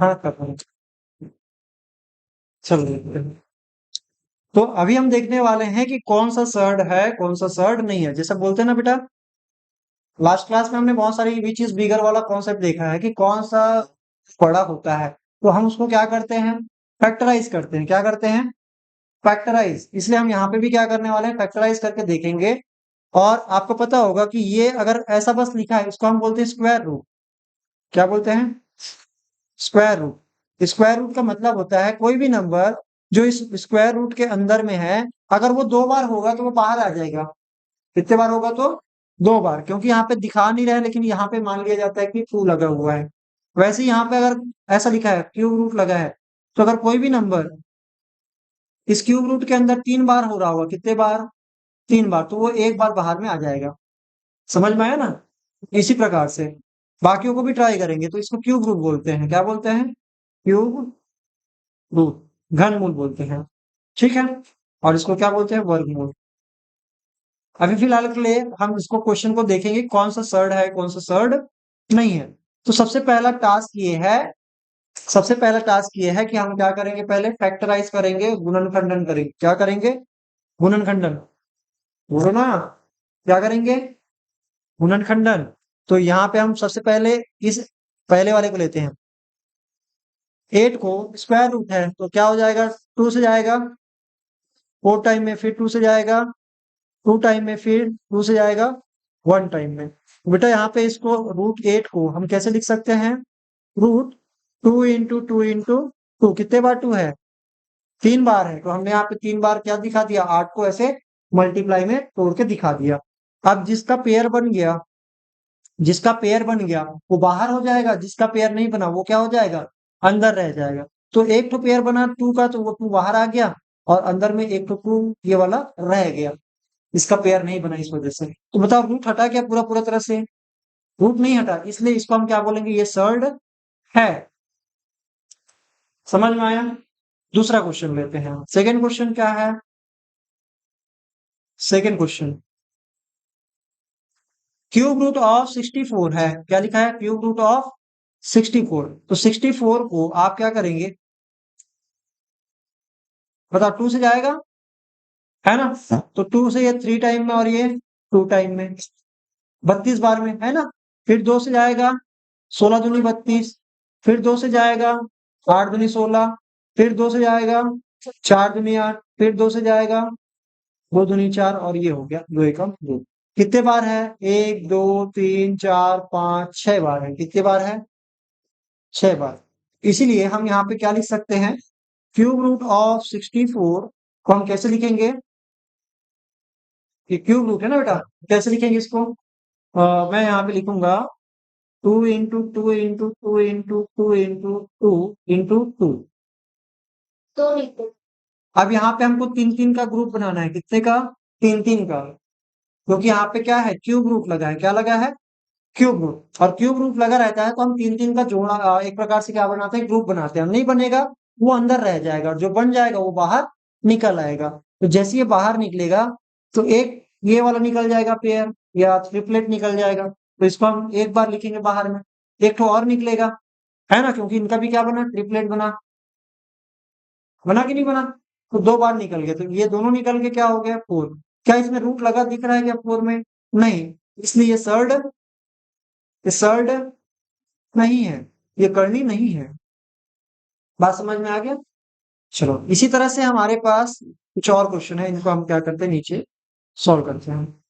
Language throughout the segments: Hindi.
हाँ कर रहा हूँ। चलो देखते हैं। तो अभी हम देखने वाले हैं कि कौन सा सर्ड है कौन सा सर्ड नहीं है। जैसे बोलते हैं ना बेटा, लास्ट क्लास में हमने बहुत सारी विच इज बिगर वाला कॉन्सेप्ट देखा है कि कौन सा बड़ा होता है। तो हम उसको क्या करते हैं, फैक्टराइज करते हैं। क्या करते हैं, फैक्टराइज। इसलिए हम यहाँ पे भी क्या करने वाले हैं, फैक्टराइज करके देखेंगे। और आपको पता होगा कि ये अगर ऐसा बस लिखा है, इसको हम बोलते हैं स्क्वायर रूट। क्या बोलते हैं, स्क्वायर रूट। स्क्वायर रूट का मतलब होता है कोई भी नंबर जो इस स्क्वायर रूट के अंदर में है, अगर वो 2 बार होगा तो वो बाहर आ जाएगा। कितने बार होगा तो 2 बार, क्योंकि यहाँ पे दिखा नहीं रहा है, लेकिन यहाँ पे मान लिया जाता है कि ट्रू लगा हुआ है। वैसे ही यहाँ पे अगर ऐसा लिखा है क्यूब रूट लगा है, तो अगर कोई भी नंबर इस क्यूब रूट के अंदर 3 बार हो रहा होगा, कितने बार, 3 बार, तो वो 1 बार बाहर में आ जाएगा। समझ में आया ना। इसी प्रकार से बाकियों को भी ट्राई करेंगे। तो इसको क्यूब रूट बोलते हैं। क्या बोलते हैं, क्यूब रूट, घनमूल बोलते हैं। ठीक है। और इसको क्या बोलते हैं, वर्गमूल। अभी फिलहाल के लिए हम इसको क्वेश्चन को देखेंगे कौन सा सर्ड है कौन सा सर्ड नहीं है। तो सबसे पहला टास्क ये है कि हम क्या करेंगे, पहले फैक्टराइज करेंगे, गुणनखंडन करेंगे। क्या करेंगे, गुणनखंडन। बोलो ना, क्या करेंगे, गुणनखंडन। तो यहाँ पे हम सबसे पहले इस पहले वाले को लेते हैं। 8 को स्क्वायर रूट है तो क्या हो जाएगा, 2 से जाएगा, 4 टाइम में, फिर 2 से जाएगा, 2 टाइम में, फिर 2 से जाएगा, 1 टाइम में। बेटा यहाँ पे इसको √8 को हम कैसे लिख सकते हैं, रूट 2 × 2 × 2। कितने बार 2 है, 3 बार है। तो हमने यहाँ पे 3 बार क्या दिखा दिया, 8 को ऐसे मल्टीप्लाई में तोड़ के दिखा दिया। अब जिसका पेयर बन गया वो बाहर हो जाएगा, जिसका पेयर नहीं बना वो क्या हो जाएगा, अंदर रह जाएगा। तो एक तो पेयर बना 2 का, तो वो 2 बाहर आ गया, और अंदर में एक तो 2 ये वाला रह गया, इसका पेयर नहीं बना इस वजह से। तो बताओ रूट हटा क्या पूरा पूरा तरह से, रूट नहीं हटा, इसलिए इसको हम क्या बोलेंगे, ये सर्ड है। समझ में आया। दूसरा क्वेश्चन लेते हैं। सेकंड क्वेश्चन क्या है, second question, cube root of 64 है। क्या लिखा है, क्यूब रूट ऑफ 64। तो 64 को आप क्या करेंगे, बताओ, 2 से जाएगा, है ना। तो 2 से ये 3 टाइम में, और ये 2 टाइम में, 32 बार में, है ना। फिर 2 से जाएगा, 16 दूनी 32, फिर 2 से जाएगा, 8 दूनी 16, फिर 2 से जाएगा, 4 दूनी 8, फिर 2 से जाएगा, 2 दूनी 4, और ये हो गया 2 एकम 2। कितने बार है, 1 2 3 4 5 6 बार है। कितने बार है, 6 बार। इसीलिए हम यहाँ पे क्या लिख सकते हैं, क्यूब रूट ऑफ 64 को हम कैसे लिखेंगे, ये क्यूब रूट है ना बेटा, कैसे लिखेंगे इसको, मैं यहाँ पे लिखूंगा 2 × 2 × 2 × 2 × 2 × 2। अब यहाँ पे हमको 3 3 का ग्रुप बनाना है। कितने का, 3 3 का, क्योंकि यहाँ पे क्या है, क्यूब रूट लगा है। क्या लगा है, क्यूब रूट। और क्यूब रूट लगा रहता है तो हम 3 3 का जोड़ा, एक प्रकार से क्या बनाते हैं, ग्रुप बनाते हैं। नहीं बनेगा वो अंदर रह जाएगा, और जो बन जाएगा वो बाहर निकल आएगा। तो जैसे ये बाहर निकलेगा, तो एक ये वाला निकल जाएगा पेयर, या ट्रिपलेट निकल जाएगा। तो इसको हम एक बार लिखेंगे बाहर में, एक तो और निकलेगा, है ना, क्योंकि इनका भी क्या बना, ट्रिपलेट बना। बना कि नहीं बना, तो 2 बार निकल गए, तो ये दोनों निकल के क्या हो गया, 4। क्या इसमें रूट लगा दिख रहा है क्या 4 में, नहीं, इसलिए ये सर्ड नहीं है, ये करनी नहीं है। बात समझ में आ गया। चलो इसी तरह से हमारे पास कुछ और क्वेश्चन है, इनको हम क्या करते हैं, नीचे सॉल्व करते हैं।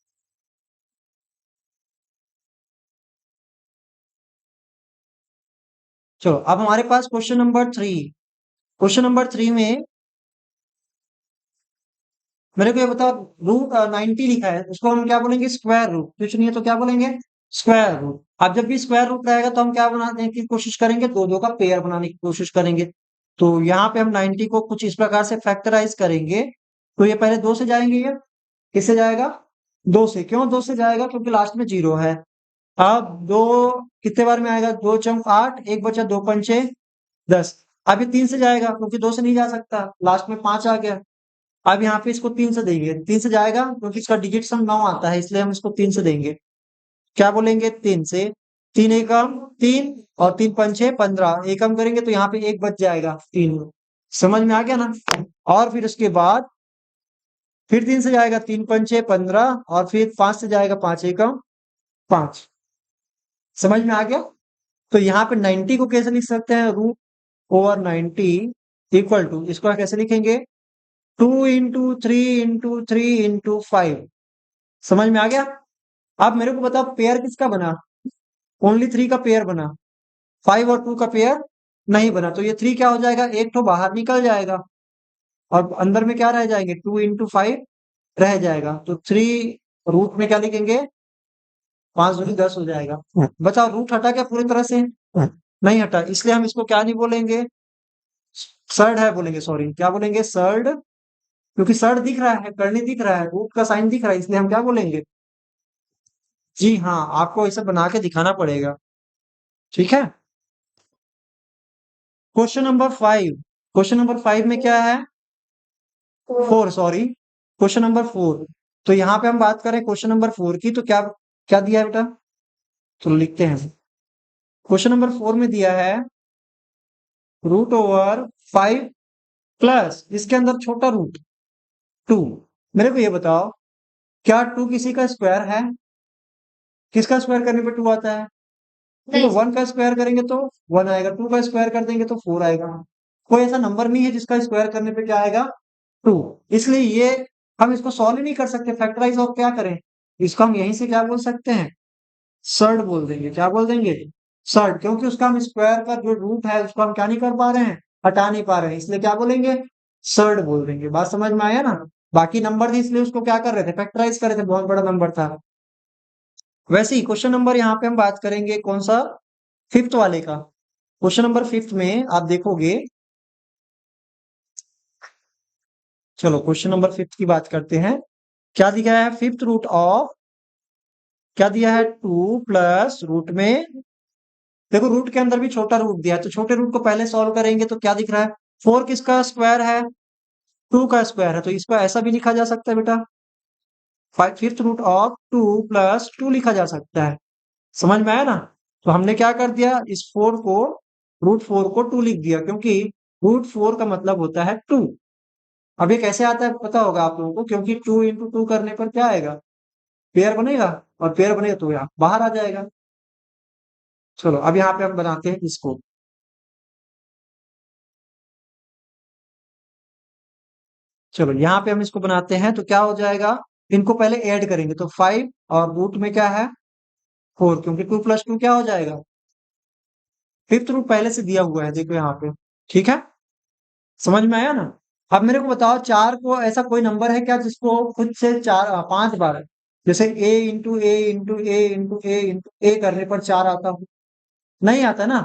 चलो अब हमारे पास क्वेश्चन नंबर 3 में मेरे को ये बताओ, √90 लिखा है, उसको हम क्या बोलेंगे, स्क्वायर रूट। कुछ नहीं है तो क्या बोलेंगे, स्क्वायर रूट। अब जब भी स्क्वायर रूट रहेगा तो हम क्या बनाने की कोशिश करेंगे, दो दो का पेयर बनाने की कोशिश करेंगे। तो यहाँ पे हम 90 को कुछ इस प्रकार से फैक्टराइज करेंगे। तो ये पहले 2 से जाएंगे, ये किससे जाएगा, 2 से। क्यों 2 से जाएगा, क्योंकि लास्ट में 0 है। अब 2 कितने बार में आएगा, 2 चौक 8, एक बचा, 2 पंचे 10। अब ये 3 से जाएगा, क्योंकि 2 से नहीं जा सकता, लास्ट में 5 आ गया। अब यहाँ पे इसको 3 से देंगे, 3 से जाएगा क्योंकि इसका डिजिट सम 9 आता है, इसलिए हम इसको 3 से देंगे। क्या बोलेंगे, 3 से। तीन एकम तीन और तीन पंचे 15, एकम करेंगे तो यहाँ पे एक बच जाएगा 3। समझ में आ गया ना। और फिर उसके बाद फिर 3 से जाएगा 3 पंचे 15 और फिर 5 से जाएगा 5 एकम 5। समझ में आ गया। तो यहाँ पे 90 को कैसे लिख सकते हैं, रूट ओवर 90 इक्वल टू, इसको कैसे लिखेंगे, 2 × 3 × 3 × 5। समझ में आ गया। अब मेरे को बताओ पेयर किसका बना, ओनली 3 का पेयर बना, 5 और 2 का पेयर नहीं बना। तो ये 3 क्या हो जाएगा, एक तो बाहर निकल जाएगा और अंदर में क्या रह जाएंगे, 2 × 5 रह जाएगा। तो 3 रूट में क्या लिखेंगे, 5 दूनी 10 हो जाएगा। बताओ रूट हटा क्या पूरी तरह से, नहीं हटा, इसलिए हम इसको क्या नहीं बोलेंगे, सर्ड है बोलेंगे, सॉरी क्या बोलेंगे, सर्ड। क्योंकि सर्ड दिख रहा है, करनी दिख रहा है, रूट का साइन दिख रहा है, इसलिए हम क्या बोलेंगे, जी हाँ, आपको इसे बना के दिखाना पड़ेगा। ठीक है। क्वेश्चन नंबर 5, क्वेश्चन नंबर 5 में क्या है, 4, सॉरी क्वेश्चन नंबर 4। तो यहाँ पे हम बात करें क्वेश्चन नंबर 4 की, तो क्या क्या दिया है बेटा, तो लिखते हैं। क्वेश्चन नंबर 4 में दिया है √5 प्लस इसके अंदर छोटा रूट 2। मेरे को ये बताओ, क्या 2 किसी का स्क्वायर है, किसका स्क्वायर करने पे 2 आता है, तो 1 का स्क्वायर करेंगे तो 1 आएगा, 2 का स्क्वायर कर देंगे तो 4 आएगा। कोई ऐसा नंबर नहीं है जिसका स्क्वायर करने पे क्या आएगा, 2। इसलिए ये हम इसको सॉल्व ही नहीं कर सकते फैक्टराइज, और क्या करें, इसको हम यहीं से क्या बोल सकते हैं, सर्ड बोल देंगे। क्या बोल देंगे, सर्ड, क्योंकि उसका हम स्क्वायर का जो रूट है उसको हम क्या नहीं कर पा रहे हैं, हटा नहीं पा रहे हैं, इसलिए क्या बोलेंगे, सर्ड बोल देंगे। बात समझ में आया ना। बाकी नंबर थी इसलिए उसको क्या कर रहे थे, फैक्टराइज कर रहे थे, बहुत बड़ा नंबर था। वैसे ही क्वेश्चन नंबर यहाँ पे हम बात करेंगे कौन सा, 5th वाले का। क्वेश्चन नंबर 5th में आप देखोगे, चलो क्वेश्चन नंबर 5th की बात करते हैं। क्या दिया है, 5th रूट ऑफ, क्या दिया है, 2 प्लस रूट में, देखो रूट के अंदर भी छोटा रूट दिया है, तो छोटे रूट को पहले सॉल्व करेंगे तो क्या दिख रहा है, 4 किसका स्क्वायर है, 2 का स्क्वायर है, तो इसको ऐसा भी लिखा जा सकता है बेटा, 5th रूट ऑफ 2 प्लस 2 लिखा जा सकता है। समझ में आया ना। तो हमने क्या कर दिया, इस 4 को, √4 को 2 लिख दिया, क्योंकि √4 का मतलब होता है 2। अब ये कैसे आता है पता होगा आप लोगों को, क्योंकि 2 × 2 करने पर क्या आएगा, पेयर बनेगा, और पेयर बनेगा तो यहाँ बाहर आ जाएगा। चलो अब यहाँ पे हम बनाते हैं इसको। चलो यहाँ पे हम इसको बनाते हैं, तो क्या हो जाएगा, इनको पहले ऐड करेंगे, तो 5 और रूट में क्या है 4, क्योंकि 2 + 2 क्या हो जाएगा, 5th रूट पहले से दिया हुआ है, देखो यहाँ पे। ठीक है, समझ में आया ना। अब मेरे को बताओ, 4 को ऐसा कोई नंबर है क्या जिसको खुद से 5 बार, जैसे a × a × a × a करने पर 4 आता हो, नहीं आता ना।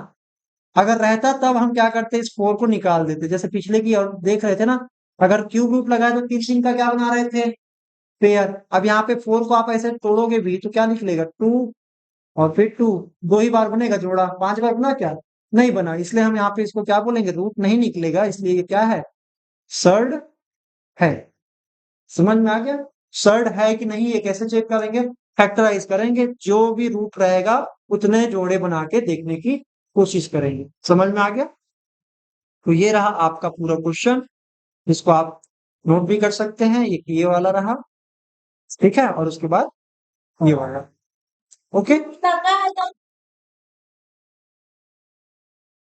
अगर रहता तब हम क्या करते, इस 4 को निकाल देते, जैसे पिछले की और देख रहे थे ना। अगर क्यूब रूट लगाए तो 3 का क्या बना रहे थे, पेयर। अब यहाँ पे 4 को आप ऐसे तोड़ोगे भी तो क्या निकलेगा, 2 और फिर 2, 2 ही बार बनेगा जोड़ा, 5 बार बना क्या, नहीं बना, इसलिए हम यहाँ पे इसको क्या बोलेंगे, रूट नहीं निकलेगा, इसलिए ये क्या है, सर्ड है। समझ में आ गया। सर्ड है कि नहीं ये कैसे चेक करेंगे, फैक्टराइज करेंगे, जो भी रूट रहेगा उतने जोड़े बना के देखने की कोशिश करेंगे। समझ में आ गया। तो ये रहा आपका पूरा क्वेश्चन, जिसको आप नोट भी कर सकते हैं, ये वाला रहा, ठीक है, और उसके बाद ये वाला। ओके।